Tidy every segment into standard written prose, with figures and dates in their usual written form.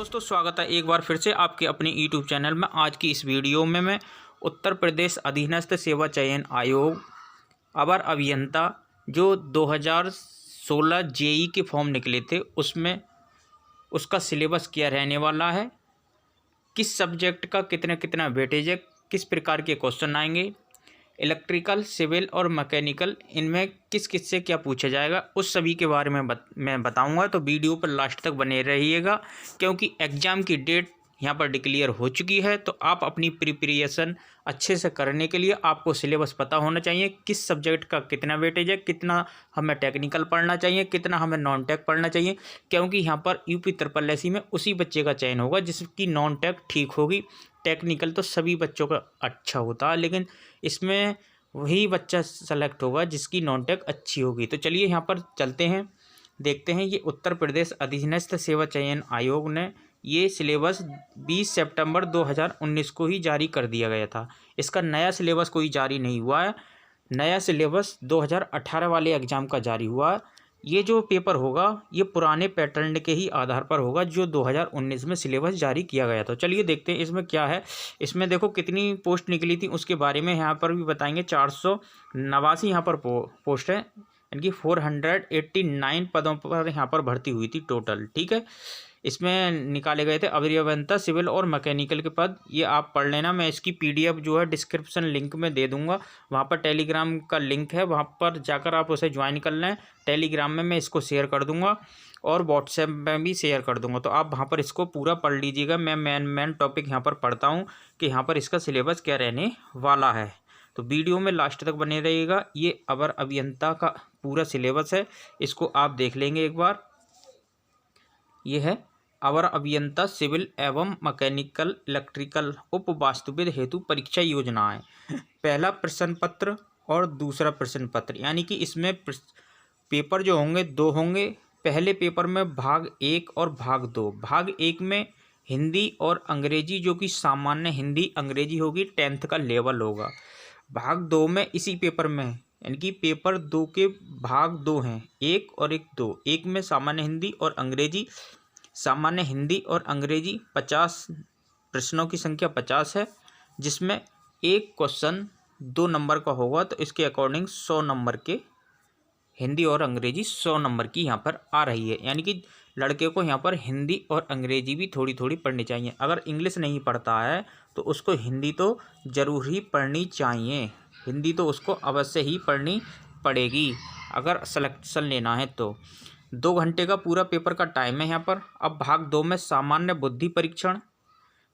दोस्तों, स्वागत है एक बार फिर से आपके अपने यूट्यूब चैनल में। आज की इस वीडियो में मैं उत्तर प्रदेश अधीनस्थ सेवा चयन आयोग अवर अभियंता जो 2016 जेई के फॉर्म निकले थे उसमें उसका सिलेबस क्या रहने वाला है, किस सब्जेक्ट का कितना कितना वेटेज है, किस प्रकार के क्वेश्चन आएंगे, इलेक्ट्रिकल, सिविल और मैकेनिकल इनमें किस किस से क्या पूछा जाएगा, उस सभी के बारे में मैं बताऊंगा। तो वीडियो पर लास्ट तक बने रहिएगा क्योंकि एग्ज़ाम की डेट यहाँ पर डिक्लेयर हो चुकी है। तो आप अपनी प्रिपरेशन अच्छे से करने के लिए आपको सिलेबस पता होना चाहिए, किस सब्जेक्ट का कितना वेटेज है, कितना हमें टेक्निकल पढ़ना चाहिए, कितना हमें नॉन टेक पढ़ना चाहिए। क्योंकि यहाँ पर यूपी ट्रिपल एससी में उसी बच्चे का चयन होगा जिसकी नॉन टेक ठीक होगी। टेक्निकल तो सभी बच्चों का अच्छा होता है, लेकिन इसमें वही बच्चा सेलेक्ट होगा जिसकी नॉन टेक अच्छी होगी। तो चलिए यहाँ पर चलते हैं, देखते हैं। ये उत्तर प्रदेश अधीनस्थ सेवा चयन आयोग ने ये सिलेबस 20 सितंबर 2019 को ही जारी कर दिया गया था। इसका नया सिलेबस कोई जारी नहीं हुआ है। नया सिलेबस 2018 वाले एग्ज़ाम का जारी हुआ है। ये जो पेपर होगा ये पुराने पैटर्न के ही आधार पर होगा जो 2019 में सिलेबस जारी किया गया था। चलिए देखते हैं इसमें क्या है। इसमें देखो कितनी पोस्ट निकली थी उसके बारे में यहाँ पर भी बताएंगे। 489 यहाँ पर पोस्ट है, यानी कि 489 पदों पर यहाँ पर भर्ती हुई थी टोटल। ठीक है, इसमें निकाले गए थे अभियंता, सिविल और मैकेनिकल के पद। ये आप पढ़ लेना, मैं इसकी पीडीएफ जो है डिस्क्रिप्शन लिंक में दे दूंगा। वहाँ पर टेलीग्राम का लिंक है, वहाँ पर जाकर आप उसे ज्वाइन कर लें। टेलीग्राम में मैं इसको शेयर कर दूंगा और व्हाट्सएप में भी शेयर कर दूंगा। तो आप वहाँ पर इसको पूरा पढ़ लीजिएगा। मैं मेन टॉपिक यहाँ पर पढ़ता हूँ कि यहाँ पर इसका सिलेबस क्या रहने वाला है। तो वीडियो में लास्ट तक बने रहिएगा। ये अवर अभियंता का पूरा सिलेबस है, इसको आप देख लेंगे एक बार। ये है अवर अभियंता सिविल एवं मैकेनिकल इलेक्ट्रिकल उप वास्तुविद हेतु परीक्षा योजनाएं। पहला प्रश्न पत्र और दूसरा प्रश्न पत्र, यानी कि इसमें पेपर जो होंगे दो होंगे। पहले पेपर में भाग 1 और भाग 2। भाग 1 में हिंदी और अंग्रेजी, जो कि सामान्य हिंदी अंग्रेजी होगी, 10th का लेवल होगा। भाग 2 में इसी पेपर में, यानी कि पेपर 2 के भाग 2 हैं, 1 और 2। 1 में सामान्य हिंदी और अंग्रेजी। सामान्य हिंदी और अंग्रेजी 50 प्रश्नों की संख्या 50 है, जिसमें एक क्वेश्चन 2 नंबर का होगा। तो इसके अकॉर्डिंग 100 नंबर के हिंदी और अंग्रेजी 100 नंबर की यहाँ पर आ रही है। यानी कि लड़के को यहाँ पर हिंदी और अंग्रेजी भी थोड़ी थोड़ी पढ़नी चाहिए। अगर इंग्लिश नहीं पढ़ता है तो उसको हिंदी तो ज़रूर ही पढ़नी चाहिए। हिंदी तो उसको अवश्य ही पढ़नी पड़ेगी अगर सिलेक्शन लेना है तो। 2 घंटे का पूरा पेपर का टाइम है यहाँ पर। अब भाग 2 में सामान्य बुद्धि परीक्षण,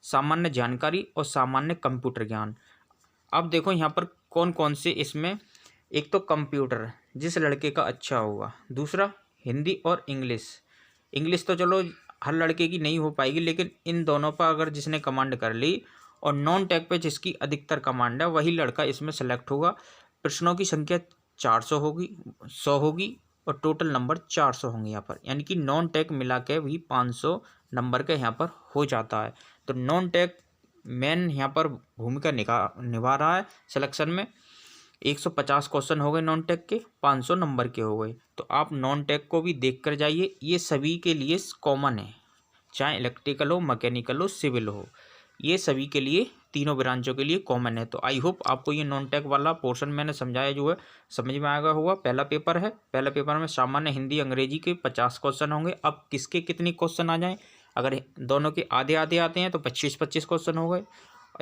सामान्य जानकारी और सामान्य कंप्यूटर ज्ञान। अब देखो यहाँ पर कौन कौन से इसमें, एक तो कंप्यूटर जिस लड़के का अच्छा होगा, दूसरा हिंदी और इंग्लिश। इंग्लिश तो चलो हर लड़के की नहीं हो पाएगी, लेकिन इन दोनों पर अगर जिसने कमांड कर ली और नॉन टेक पे जिसकी अधिकतर कमांड है वही लड़का इसमें सेलेक्ट होगा। प्रश्नों की संख्या 400 होगी, 100 होगी और टोटल नंबर 400 होंगे यहाँ पर। यानी कि नॉन टेक मिला के भी 500 नंबर का यहाँ पर हो जाता है। तो नॉन टेक मेन यहाँ पर भूमिका निभा रहा है सिलेक्शन में। 150 क्वेश्चन हो गए नॉन टेक के, 500 नंबर के हो गए। तो आप नॉन टेक को भी देख कर जाइए, ये सभी के लिए कॉमन है, चाहे इलेक्ट्रिकल हो, मैकेनिकल हो, सिविल हो, ये सभी के लिए, तीनों ब्रांचों के लिए कॉमन है। तो आई होप आपको ये नॉन टेक वाला पोर्शन मैंने समझाया जो है समझ में आएगा होगा। पहला पेपर है, पहला पेपर में सामान्य हिंदी अंग्रेजी के 50 क्वेश्चन होंगे। अब किसके कितने क्वेश्चन आ जाएँ, अगर दोनों के आधे आधे आते हैं तो 25-25 क्वेश्चन हो गए।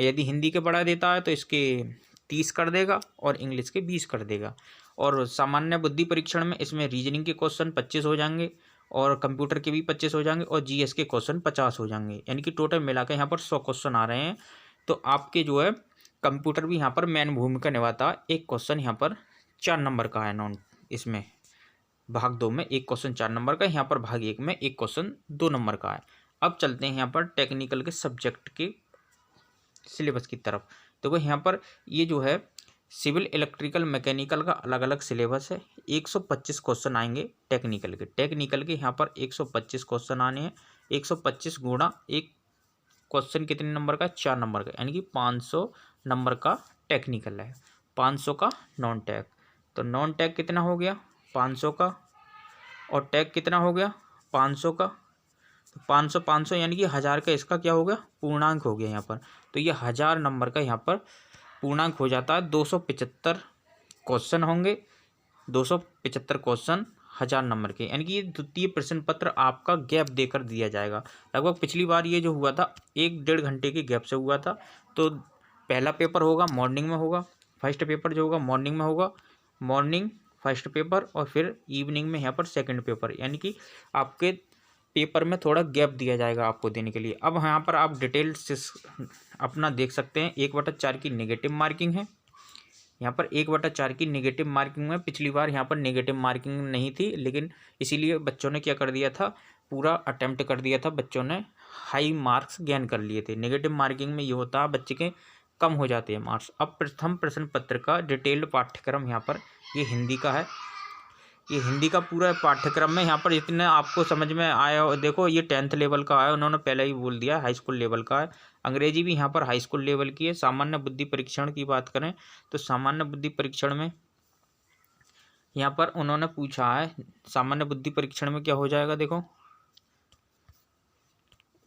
यदि हिंदी के बढ़ा देता है तो इसके 30 कर देगा और इंग्लिश के 20 कर देगा। और सामान्य बुद्धि परीक्षण में इसमें रीजनिंग के क्वेश्चन 25 हो जाएंगे और कंप्यूटर के भी 25 हो जाएंगे और जीएस के क्वेश्चन 50 हो जाएंगे। यानी कि टोटल मिला के यहाँ पर 100 क्वेश्चन आ रहे हैं। तो आपके जो है कंप्यूटर भी यहाँ पर मेन भूमिका निभाता है। एक क्वेश्चन यहाँ पर 4 नंबर का है नॉन, इसमें भाग 2 में एक क्वेश्चन 4 नंबर का, यहाँ पर भाग 1 में एक क्वेश्चन 2 नंबर का है। अब चलते हैं यहाँ पर टेक्निकल के सब्जेक्ट के सिलेबस की तरफ। देखो यहाँ पर ये जो है सिविल, इलेक्ट्रिकल, मैकेनिकल का अलग अलग सिलेबस है। 125 क्वेश्चन आएंगे टेक्निकल के। टेक्निकल के यहाँ पर 125 क्वेश्चन आने हैं। 125 गुणा एक क्वेश्चन कितने नंबर का, 4 नंबर का, यानी कि 500 नंबर का टेक्निकल है, 500 का नॉन टेक। तो नॉन टेक कितना हो गया, 500 का, और टेक कितना हो गया, 500 का। 500 500 यानी कि 1000 का इसका क्या हो गया, पूर्णांक हो गया यहाँ पर। तो ये 1000 नंबर का यहाँ पर पूर्णांक हो जाता है। 275 क्वेश्चन होंगे, 275 क्वेश्चन 1000 नंबर के, यानी कि ये द्वितीय प्रश्न पत्र आपका गैप देकर दिया जाएगा। लगभग पिछली बार ये जो हुआ था 1-1.5 घंटे के गैप से हुआ था। तो पहला पेपर होगा मॉर्निंग में होगा, फर्स्ट पेपर जो होगा मॉर्निंग में होगा, मॉर्निंग फर्स्ट पेपर, और फिर इवनिंग में यहाँ पर सेकंड पेपर, यानी कि आपके पेपर में थोड़ा गैप दिया जाएगा आपको देने के लिए। अब यहाँ पर आप डिटेल से अपना देख सकते हैं। 1/4 की नेगेटिव मार्किंग है यहाँ पर। 1/4 की नेगेटिव मार्किंग में पिछली बार यहाँ पर नेगेटिव मार्किंग नहीं थी, लेकिन इसीलिए बच्चों ने क्या कर दिया था, पूरा अटेम्प्ट कर दिया था, बच्चों ने हाई मार्क्स गेन कर लिए थे। नेगेटिव मार्किंग में ये होता है बच्चे के कम हो जाते हैं मार्क्स। अब प्रथम प्रश्न पत्र का डिटेल्ड पाठ्यक्रम यहाँ पर ये हिंदी का है। ये हिंदी का पूरा पाठ्यक्रम में यहाँ पर इतने आपको समझ में आया, देखो ये 10th लेवल का है, उन्होंने पहले ही बोल दिया, हाई स्कूल लेवल का है। अंग्रेजी भी यहाँ पर हाई स्कूल लेवल की है। सामान्य बुद्धि परीक्षण की बात करें तो सामान्य बुद्धि परीक्षण में यहाँ पर उन्होंने पूछा है, सामान्य बुद्धि परीक्षण में क्या हो जाएगा, देखो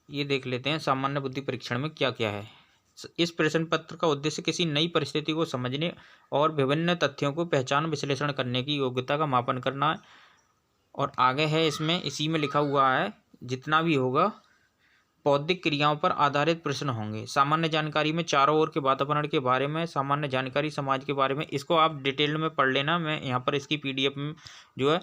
ये देख लेते हैं सामान्य बुद्धि परीक्षण में क्या क्या है। इस प्रश्न पत्र का उद्देश्य किसी नई परिस्थिति को समझने और विभिन्न तथ्यों को पहचान विश्लेषण करने की योग्यता का मापन करना है। और आगे है इसमें, इसी में लिखा हुआ है, जितना भी होगा बौद्धिक क्रियाओं पर आधारित प्रश्न होंगे। सामान्य जानकारी में चारों ओर के वातावरण के बारे में, सामान्य जानकारी समाज के बारे में, इसको आप डिटेल में पढ़ लेना। मैं यहाँ पर इसकी PDF में जो है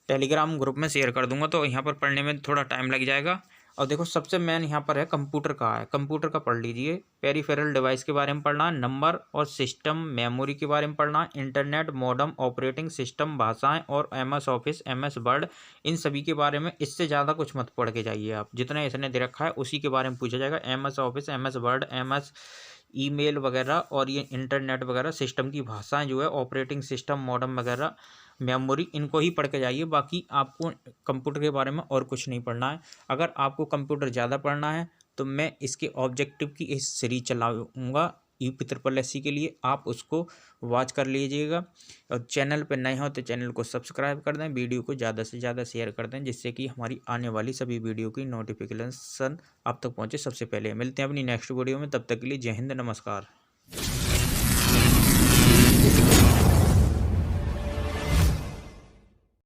टेलीग्राम ग्रुप में शेयर कर दूंगा, तो यहाँ पर पढ़ने में थोड़ा टाइम लग जाएगा। और देखो सबसे मेन यहाँ पर है कंप्यूटर का है, कंप्यूटर का पढ़ लीजिए। पेरिफेरल डिवाइस के बारे में पढ़ना है, नंबर और सिस्टम मेमोरी के बारे में पढ़ना है, इंटरनेट, मॉडेम, ऑपरेटिंग सिस्टम, भाषाएं और MS ऑफिस, MS वर्ड, इन सभी के बारे में। इससे ज़्यादा कुछ मत पढ़ के जाइए आप, जितना इसने दे रखा है उसी के बारे में पूछा जाएगा। MS office, MS word, MS email वगैरह, और ये इंटरनेट वगैरह, सिस्टम की भाषाएं जो है, ऑपरेटिंग सिस्टम, मॉडेम वगैरह, मेमोरी, इनको ही पढ़ के जाइए। बाकी आपको कंप्यूटर के बारे में और कुछ नहीं पढ़ना है। अगर आपको कंप्यूटर ज़्यादा पढ़ना है तो मैं इसके ऑब्जेक्टिव की इस सीरीज चलाऊँगा UPSSC के लिए, आप उसको वॉच कर लीजिएगा। और चैनल पर नए हो तो चैनल को सब्सक्राइब कर दें, वीडियो को ज़्यादा से ज़्यादा शेयर कर दें, जिससे कि हमारी आने वाली सभी वीडियो की नोटिफिकेशन आप तक पहुँचे सबसे पहले। मिलते हैं अपनी नेक्स्ट वीडियो में, तब तक के लिए जय हिंद, नमस्कार।